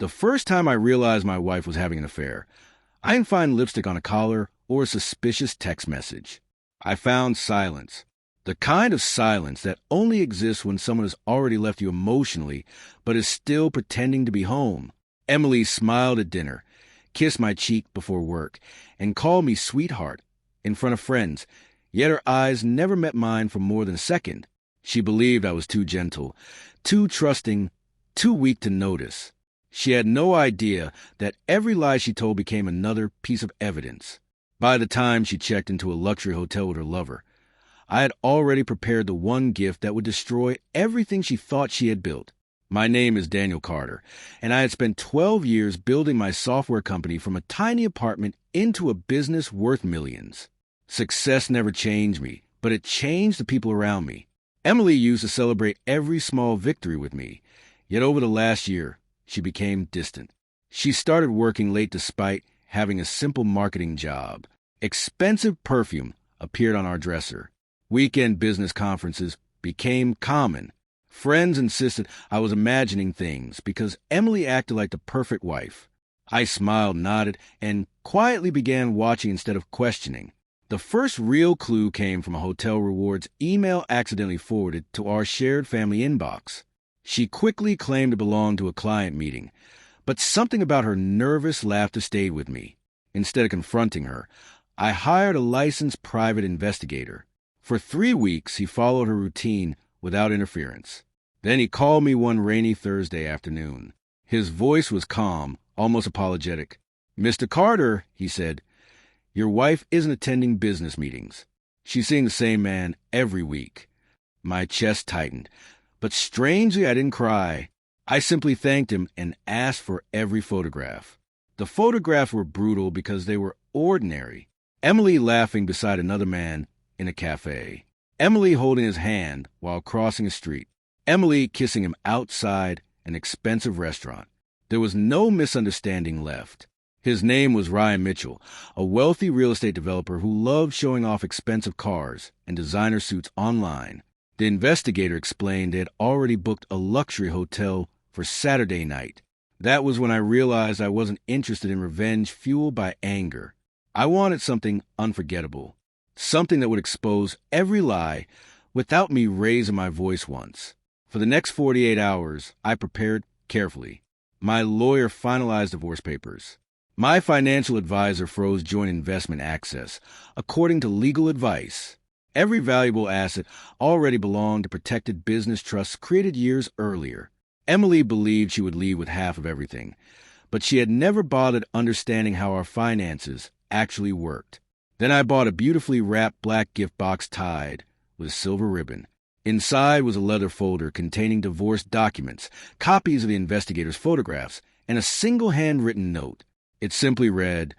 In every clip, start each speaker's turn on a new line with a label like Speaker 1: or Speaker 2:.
Speaker 1: The first time I realized my wife was having an affair, I didn't find lipstick on a collar or a suspicious text message. I found silence. The kind of silence that only exists when someone has already left you emotionally, but is still pretending to be home. Emily smiled at dinner, kissed my cheek before work, and called me sweetheart in front of friends, yet her eyes never met mine for more than a second. She believed I was too gentle, too trusting, too weak to notice. She had no idea that every lie she told became another piece of evidence. By the time she checked into a luxury hotel with her lover, I had already prepared the one gift that would destroy everything she thought she had built. My name is Daniel Carter, and I had spent 12 years building my software company from a tiny apartment into a business worth millions. Success never changed me, but it changed the people around me. Emily used to celebrate every small victory with me, yet over the last year, she became distant. She started working late despite having a simple marketing job. Expensive perfume appeared on our dresser. Weekend business conferences became common. Friends insisted I was imagining things because Emily acted like the perfect wife. I smiled, nodded, and quietly began watching instead of questioning. The first real clue came from a hotel rewards email accidentally forwarded to our shared family inbox. She quickly claimed to belong to a client meeting, but something about her nervous laughter stayed with me. Instead of confronting her, I hired a licensed private investigator. For 3 weeks, he followed her routine without interference. Then he called me one rainy Thursday afternoon. His voice was calm, almost apologetic. "Mr. Carter," he said, "your wife isn't attending business meetings. She's seeing the same man every week." My chest tightened, but strangely I didn't cry. I simply thanked him and asked for every photograph. The photographs were brutal because they were ordinary. Emily laughing beside another man in a cafe. Emily holding his hand while crossing a street. Emily kissing him outside an expensive restaurant. There was no misunderstanding left. His name was Ryan Mitchell, a wealthy real estate developer who loved showing off expensive cars and designer suits online. The investigator explained they had already booked a luxury hotel for Saturday night. That was when I realized I wasn't interested in revenge fueled by anger. I wanted something unforgettable, something that would expose every lie without me raising my voice once. For the next 48 hours, I prepared carefully. My lawyer finalized divorce papers. My financial advisor froze joint investment access, according to legal advice. Every valuable asset already belonged to protected business trusts created years earlier. Emily believed she would leave with half of everything, but she had never bothered understanding how our finances actually worked. Then I bought a beautifully wrapped black gift box tied with a silver ribbon. Inside was a leather folder containing divorce documents, copies of the investigator's photographs, and a single handwritten note. It simply read,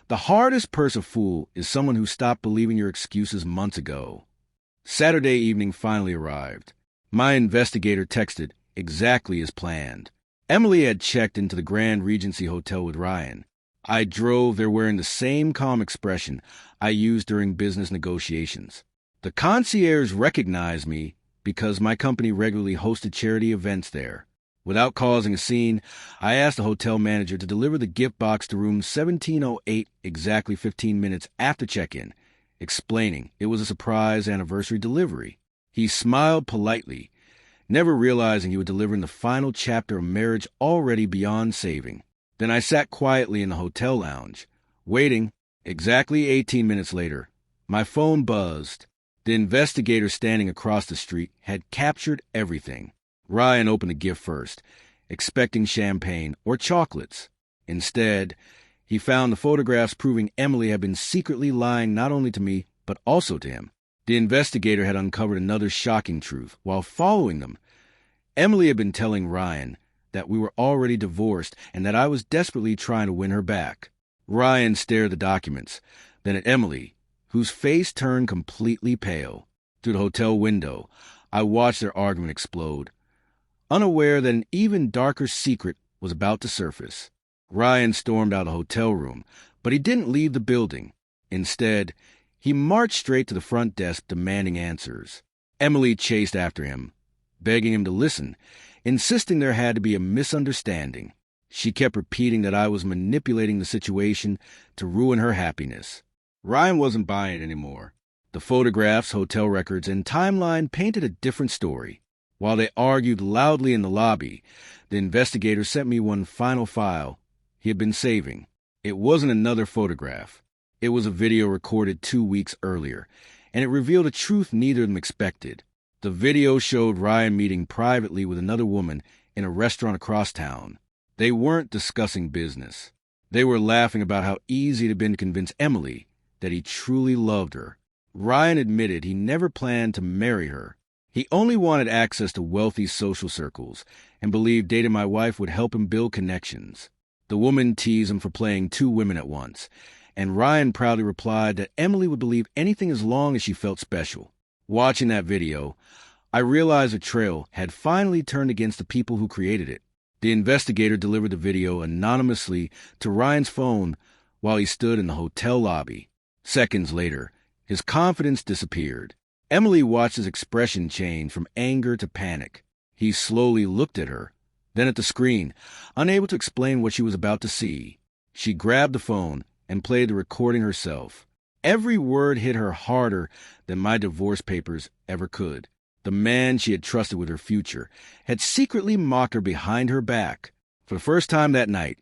Speaker 1: "The hardest person to fool is someone who stopped believing your excuses months ago." Saturday evening finally arrived. My investigator texted exactly as planned. Emily had checked into the Grand Regency Hotel with Ryan. I drove there wearing the same calm expression I used during business negotiations. The concierge recognized me because my company regularly hosted charity events there. Without causing a scene, I asked the hotel manager to deliver the gift box to room 1708 exactly 15 minutes after check-in, explaining it was a surprise anniversary delivery. He smiled politely, never realizing he was delivering the final chapter of marriage already beyond saving. Then I sat quietly in the hotel lounge, waiting. Exactly 18 minutes later, my phone buzzed. The investigator standing across the street had captured everything. Ryan opened the gift first, expecting champagne or chocolates. Instead, he found the photographs proving Emily had been secretly lying not only to me, but also to him. The investigator had uncovered another shocking truth. While following them, Emily had been telling Ryan that we were already divorced and that I was desperately trying to win her back. Ryan stared at the documents, then at Emily, whose face turned completely pale. Through the hotel window, I watched their argument explode, unaware that an even darker secret was about to surface. Ryan stormed out of the hotel room, but he didn't leave the building. Instead, he marched straight to the front desk demanding answers. Emily chased after him, begging him to listen, insisting there had to be a misunderstanding. She kept repeating that I was manipulating the situation to ruin her happiness. Ryan wasn't buying it anymore. The photographs, hotel records, and timeline painted a different story. While they argued loudly in the lobby, the investigator sent me one final file he had been saving. It wasn't another photograph. It was a video recorded 2 weeks earlier, and it revealed a truth neither of them expected. The video showed Ryan meeting privately with another woman in a restaurant across town. They weren't discussing business. They were laughing about how easy it had been to convince Emily that he truly loved her. Ryan admitted he never planned to marry her. He only wanted access to wealthy social circles and believed dating my wife would help him build connections. The woman teased him for playing 2 women at once, and Ryan proudly replied that Emily would believe anything as long as she felt special. Watching that video, I realized the trail had finally turned against the people who created it. The investigator delivered the video anonymously to Ryan's phone while he stood in the hotel lobby. Seconds later, his confidence disappeared. Emily watched his expression change from anger to panic. He slowly looked at her, then at the screen, unable to explain what she was about to see. She grabbed the phone and played the recording herself. Every word hit her harder than my divorce papers ever could. The man she had trusted with her future had secretly mocked her behind her back. For the first time that night,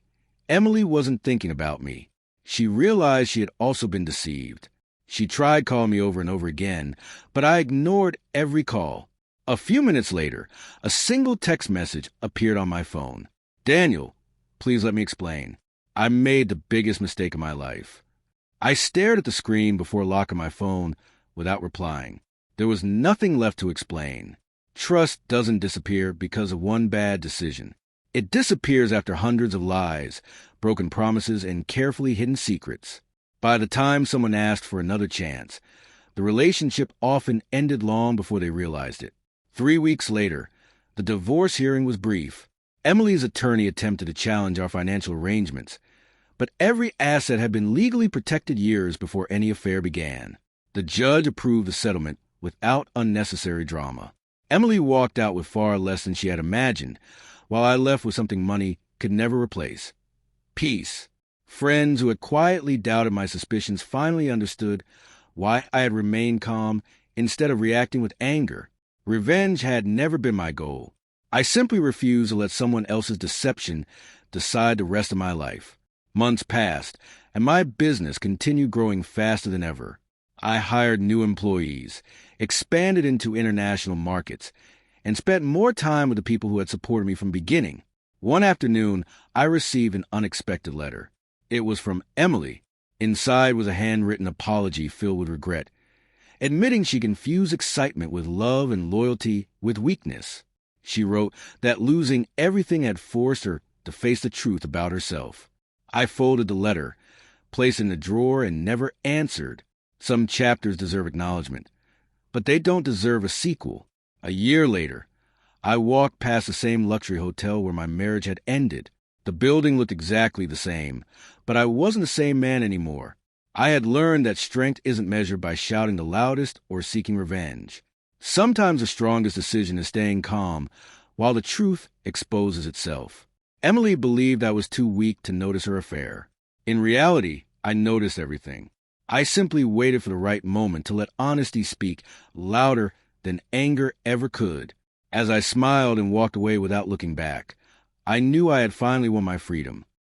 Speaker 1: Emily wasn't thinking about me. She realized she had also been deceived. She tried calling me over and over again, but I ignored every call. A few minutes later, a single text message appeared on my phone. "Daniel, please let me explain. I made the biggest mistake of my life." I stared at the screen before locking my phone without replying. There was nothing left to explain. Trust doesn't disappear because of one bad decision. It disappears after hundreds of lies, broken promises, and carefully hidden secrets. By the time someone asked for another chance, the relationship often ended long before they realized it. 3 weeks later, the divorce hearing was brief. Emily's attorney attempted to challenge our financial arrangements, but every asset had been legally protected years before any affair began. The judge approved the settlement without unnecessary drama. Emily walked out with far less than she had imagined, while I left with something money could never replace: peace. Friends who had quietly doubted my suspicions finally understood why I had remained calm instead of reacting with anger. Revenge had never been my goal. I simply refused to let someone else's deception decide the rest of my life. Months passed, and my business continued growing faster than ever. I hired new employees, expanded into international markets, and spent more time with the people who had supported me from the beginning. One afternoon, I received an unexpected letter. It was from Emily. Inside was a handwritten apology filled with regret, admitting she confused excitement with love and loyalty with weakness. She wrote that losing everything had forced her to face the truth about herself. I folded the letter, placed it in a drawer, and never answered. Some chapters deserve acknowledgement, but they don't deserve a sequel. A year later, I walked past the same luxury hotel where my marriage had ended. The building looked exactly the same, but I wasn't the same man anymore. I had learned that strength isn't measured by shouting the loudest or seeking revenge. Sometimes the strongest decision is staying calm while the truth exposes itself. Emily believed I was too weak to notice her affair. In reality, I noticed everything. I simply waited for the right moment to let honesty speak louder than anger ever could. As I smiled and walked away without looking back, I knew I had finally won my freedom.